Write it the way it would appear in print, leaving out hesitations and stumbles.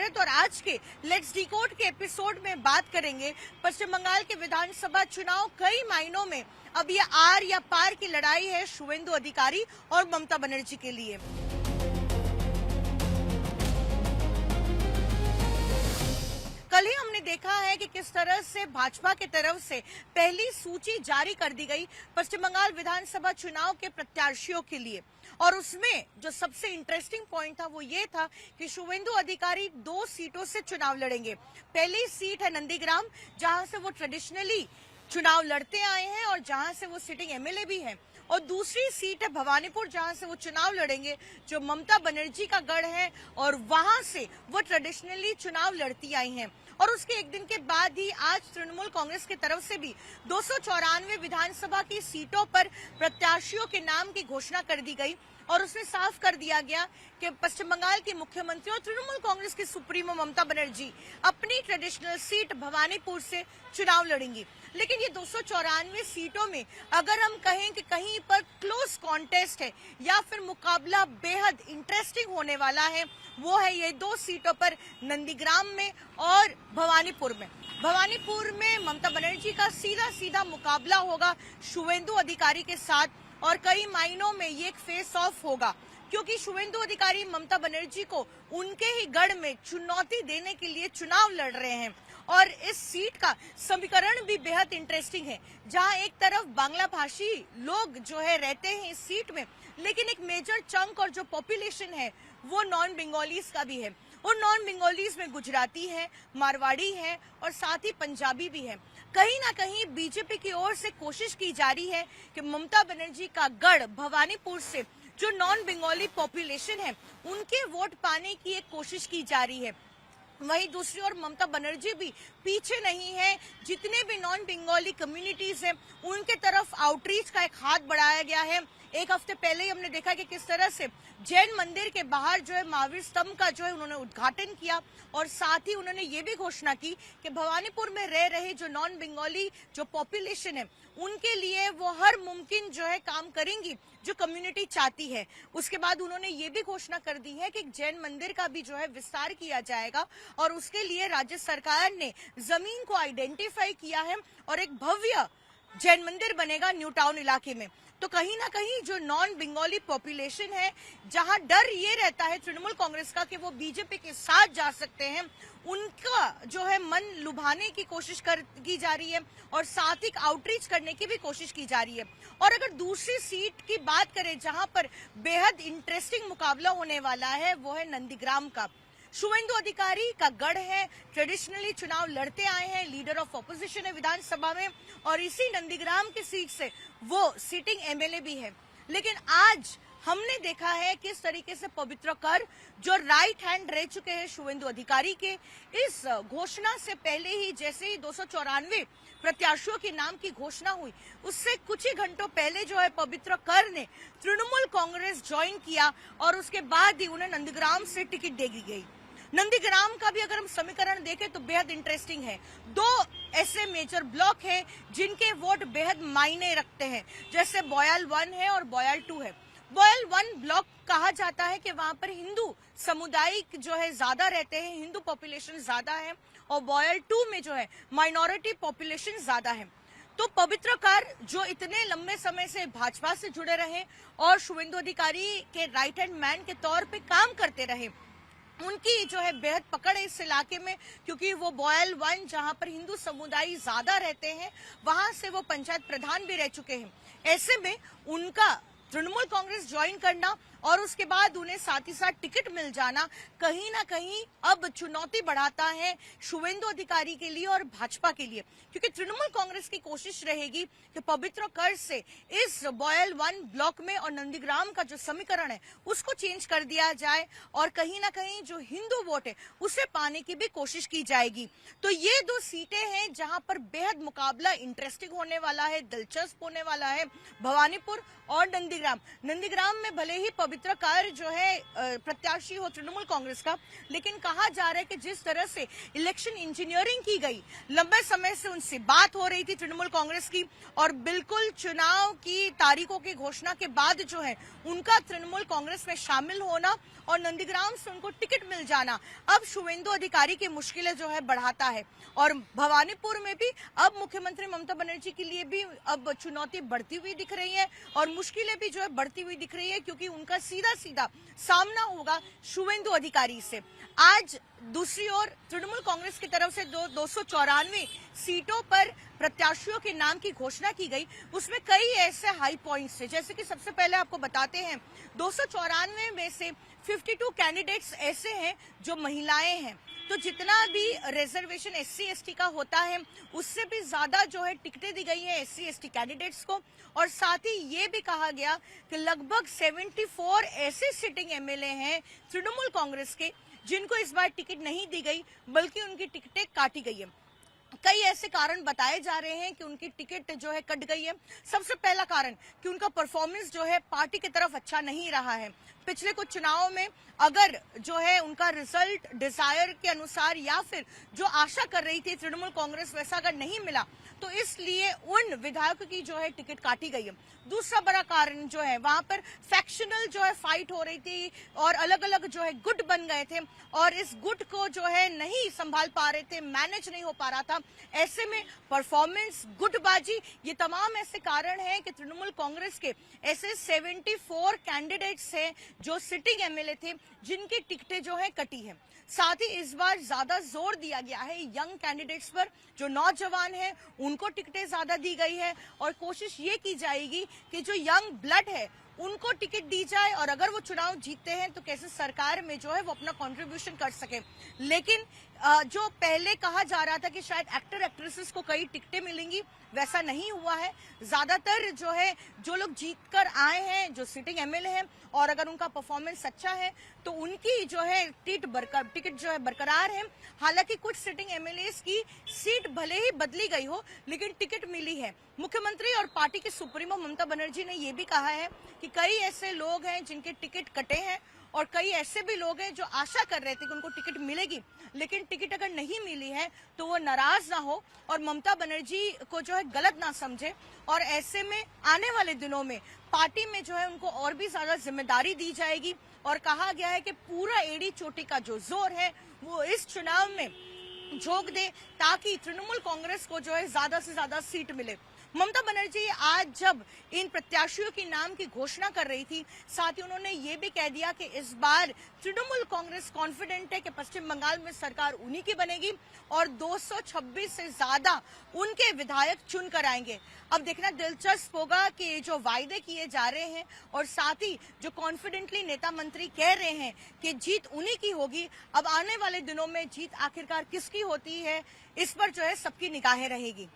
स्वागत। और आज के लेट्स डिकोड के एपिसोड में बात करेंगे पश्चिम बंगाल के विधानसभा चुनाव। कई मायनों में अब ये आर या पार की लड़ाई है शुवेंदु अधिकारी और ममता बनर्जी के लिए। कल ही हमने देखा है कि किस तरह से भाजपा की तरफ से पहली सूची जारी कर दी गई पश्चिम बंगाल विधानसभा चुनाव के प्रत्याशियों के लिए, और उसमें जो सबसे इंटरेस्टिंग पॉइंट था वो ये था कि शुवेंदु अधिकारी 2 सीटों से चुनाव लड़ेंगे। पहली सीट है नंदीग्राम, जहां से वो ट्रेडिशनली चुनाव लड़ते आए हैं और जहां से वो सिटिंग एमएलए भी हैं, और दूसरी सीट है भवानीपुर, जहां से वो चुनाव लड़ेंगे जो ममता बनर्जी का गढ़ है और वहां से वो ट्रेडिशनली चुनाव लड़ती आई हैं। और उसके एक दिन के बाद ही आज तृणमूल कांग्रेस की तरफ से भी 294 विधानसभा की सीटों पर प्रत्याशियों के नाम की घोषणा कर दी गई, और उसमें साफ कर दिया गया कि पश्चिम बंगाल की मुख्यमंत्री और तृणमूल कांग्रेस की सुप्रीमो ममता बनर्जी अपनी ट्रेडिशनल सीट भवानीपुर से चुनाव लड़ेंगी। लेकिन ये 294 सीटों में अगर हम कहें कि कहीं पर क्लोज कॉन्टेस्ट है या फिर मुकाबला बेहद इंटरेस्टिंग होने वाला है, वो है ये 2 सीटों पर नंदीग्राम में और भवानीपुर में। भवानीपुर में ममता बनर्जी का सीधा सीधा मुकाबला होगा शुवेंदु अधिकारी के साथ, और कई मायनों में ये एक फेस ऑफ होगा, क्योंकि शुवेंदु अधिकारी ममता बनर्जी को उनके ही गढ़ में चुनौती देने के लिए चुनाव लड़ रहे हैं। और इस सीट का समीकरण भी बेहद इंटरेस्टिंग है, जहां एक तरफ बांग्ला भाषी लोग जो है रहते हैं इस सीट में, लेकिन एक मेजर चंक और जो पॉपुलेशन है वो नॉन बंगालीज का भी है। उन नॉन बंगालीज में गुजराती है, मारवाड़ी है और साथ ही पंजाबी भी है। कहीं ना कहीं बीजेपी की ओर से कोशिश की जा रही है कि ममता बनर्जी का गढ़ भवानीपुर से जो नॉन बंगाली पॉपुलेशन है उनके वोट पाने की एक कोशिश की जा रही है। वहीं दूसरी ओर ममता बनर्जी भी पीछे नहीं है। जितने भी नॉन बंगाली कम्युनिटीज हैं उनके तरफ आउटरीच का एक हाथ बढ़ाया गया है। एक हफ्ते पहले ही हमने देखा कि किस तरह से जैन मंदिर के बाहर जो है महावीर स्तंभ का जो है उन्होंने उद्घाटन किया, और साथ ही उन्होंने ये भी घोषणा की कि भवानीपुर में रह रहे जो नॉन बंगाली जो पॉपुलेशन है उनके लिए वो हर मुमकिन जो है काम करेंगी जो कम्युनिटी चाहती है। उसके बाद उन्होंने ये भी घोषणा कर दी है कि जैन मंदिर का भी जो है विस्तार किया जाएगा, और उसके लिए राज्य सरकार ने जमीन को आइडेंटिफाई किया है और एक भव्य जैन मंदिर बनेगा न्यू टाउन इलाके में। तो कहीं ना कहीं जो नॉन बंगाली पॉपुलेशन है, जहां डर ये रहता है तृणमूल कांग्रेस का कि वो बीजेपी के साथ जा सकते हैं, उनका जो है मन लुभाने की कोशिश की जा रही है और साथ ही आउटरीच करने की भी कोशिश की जा रही है। और अगर दूसरी सीट की बात करें जहां पर बेहद इंटरेस्टिंग मुकाबला होने वाला है, वो है नंदीग्राम का। शुवेंदु अधिकारी का गढ़ है, ट्रेडिशनली चुनाव लड़ते आए हैं, लीडर ऑफ ऑपोजिशन है विधानसभा में, और इसी नंदीग्राम की सीट से वो सिटिंग एमएलए भी है। लेकिन आज हमने देखा है किस तरीके से पवित्र कर जो राइट हैंड रह चुके हैं शुवेंदु अधिकारी के, इस घोषणा से पहले ही जैसे ही 294 प्रत्याशियों के नाम की घोषणा हुई, उससे कुछ ही घंटों पहले जो है पवित्र कर ने तृणमूल कांग्रेस ज्वाइन किया, और उसके बाद ही उन्हें नंदीग्राम से टिकट दे दी गई। नंदीग्राम का भी अगर हम समीकरण देखें तो बेहद इंटरेस्टिंग है। 2 ऐसे मेजर ब्लॉक है जिनके वोट बेहद मायने रखते हैं, जैसे बॉयल 1 है और बॉयल 2 है। बॉयल 1 ब्लॉक कहा जाता है कि वहां पर हिंदू समुदाय जो है ज्यादा रहते हैं, हिंदू पॉपुलेशन ज्यादा है, और बॉयल 2 में जो है माइनॉरिटी पॉपुलेशन ज्यादा है। तो पवित्र कर जो इतने लंबे समय से भाजपा से जुड़े रहे और शुवेंदु अधिकारी के राइट हैंड मैन के तौर पे काम करते रहे, उनकी जो है बेहद पकड़ है इस इलाके में, क्योंकि वो बॉयल 1 जहां पर हिंदू समुदाय ज्यादा रहते हैं वहां से वो पंचायत प्रधान भी रह चुके हैं। ऐसे में उनका तृणमूल कांग्रेस ज्वाइन करना और उसके बाद उन्हें साथ ही साथ टिकट मिल जाना कहीं ना कहीं अब चुनौती बढ़ाता है शुवेंदु अधिकारी के लिए और भाजपा के लिए, क्योंकि तृणमूल कांग्रेस की कोशिश रहेगी कि पवित्र कर से इस बॉयल 1 ब्लॉक में और नंदीग्राम का जो समीकरण है उसको चेंज कर दिया जाए, और कहीं ना कहीं जो हिंदू वोट है उसे पाने की भी कोशिश की जाएगी। तो ये 2 सीटें हैं जहां पर बेहद मुकाबला इंटरेस्टिंग होने वाला है, दिलचस्प होने वाला है, भवानीपुर और नंदीग्राम। नंदीग्राम में भले ही पवित्र कार्य जो है प्रत्याशी हो तृणमूल कांग्रेस का, लेकिन कहा जा रहा है कि जिस तरह से इलेक्शन इंजीनियरिंग की गई, लंबे समय से उनसे बात हो रही थी तृणमूल कांग्रेस की, और बिल्कुल चुनाव की तारीखों की घोषणा के बाद जो है उनका तृणमूल कांग्रेस में शामिल होना और नंदीग्राम से उनको टिकट मिल जाना अब शुवेंदु अधिकारी की मुश्किलें जो है बढ़ाता है। और भवानीपुर में भी अब मुख्यमंत्री ममता बनर्जी के लिए भी अब चुनौती बढ़ती हुई दिख रही है और मुश्किलें भी जो है बढ़ती हुई दिख रही है, क्योंकि उनका सीधा सीधा सामना होगा शुवेंदु अधिकारी से। आज दूसरी ओर तृणमूल कांग्रेस की तरफ से 294 सीटों पर प्रत्याशियों के नाम की घोषणा की गई। उसमें कई ऐसे हाई पॉइंट्स थे, जैसे कि सबसे पहले आपको बताते हैं 294 में से 52 कैंडिडेट्स ऐसे हैं जो महिलाएं हैं। तो जितना भी रिजर्वेशन एससी एसटी का होता है उससे भी ज्यादा जो है टिकटें दी गई हैं एससी एसटी कैंडिडेट्स को। और साथ ही ये भी कहा गया कि लगभग 74 ऐसे सिटिंग एमएलए हैं तृणमूल कांग्रेस के जिनको इस बार टिकट नहीं दी गई, बल्कि उनकी टिकटें काटी गई है। कई ऐसे कारण बताए जा रहे हैं कि उनकी टिकट जो है कट गई है। सबसे पहला कारण कि उनका परफॉर्मेंस जो है पार्टी की तरफ अच्छा नहीं रहा है। पिछले कुछ चुनावों में अगर जो है उनका रिजल्ट डिजायर के अनुसार या फिर जो आशा कर रही थी तृणमूल कांग्रेस वैसा अगर नहीं मिला, तो इसलिए उन विधायकों की जो है टिकट काटी गई है। दूसरा बड़ा कारण जो है वहां पर फैक्शनल जो है फाइट हो रही थी और अलग अलग जो है गुट बन गए थे और इस गुट को जो है नहीं संभाल पा रहे थे, मैनेज नहीं हो पा रहा था। ऐसे में परफॉर्मेंस, गुटबाजी, ये तमाम ऐसे कारण हैं कि तृणमूल कांग्रेस के ऐसे 74 कैंडिडेट्स हैं जो सिटिंग एमएलए थे जिनकी टिकटें जो है कटी है। साथ ही इस बार ज्यादा जोर दिया गया है यंग कैंडिडेट्स पर, जो नौजवान हैं उनको टिकटें ज्यादा दी गई है और कोशिश ये की जाएगी कि जो यंग ब्लड है उनको टिकट दी जाए और अगर वो चुनाव जीतते हैं तो कैसे सरकार में जो है वो अपना कंट्रीब्यूशन कर सके। लेकिन जो पहले कहा जा रहा था कि शायद एक्टर एक्ट्रेसेस को कई टिकटें मिलेंगी, वैसा नहीं हुआ है। ज्यादातर जो है जो लोग जीत कर आए हैं, जो सिटिंग एमएलए हैं, और अगर उनका परफॉर्मेंस अच्छा है तो उनकी जो है टिकट जो है बरकरार है। हालांकि कुछ सिटिंग एमएलए की सीट भले ही बदली गई हो लेकिन टिकट मिली है। मुख्यमंत्री और पार्टी के सुप्रीमो ममता बनर्जी ने यह भी कहा है कि कई ऐसे लोग हैं जिनके टिकट कटे हैं और कई ऐसे भी लोग हैं जो आशा कर रहे थे कि उनको टिकट मिलेगी, लेकिन टिकट अगर नहीं मिली है तो वो नाराज ना हो और ममता बनर्जी को जो है गलत ना समझे। और ऐसे में आने वाले दिनों में पार्टी में जो है उनको और भी ज्यादा जिम्मेदारी दी जाएगी और कहा गया है कि पूरा एड़ी चोटी का जो जोर है वो इस चुनाव में झोंक दे ताकि तृणमूल कांग्रेस को जो है ज्यादा से ज्यादा सीट मिले। ममता बनर्जी आज जब इन प्रत्याशियों के नाम की घोषणा कर रही थी, साथ ही उन्होंने ये भी कह दिया कि इस बार तृणमूल कांग्रेस कॉन्फिडेंट है कि पश्चिम बंगाल में सरकार उन्हीं की बनेगी और 226 से ज्यादा उनके विधायक चुन कर आएंगे। अब देखना दिलचस्प होगा कि जो वायदे किए जा रहे हैं और साथ ही जो कॉन्फिडेंटली नेता मंत्री कह रहे हैं कि जीत उन्हीं की होगी, अब आने वाले दिनों में जीत आखिरकार किसकी होती है, इस पर जो है सबकी निगाहें रहेगी।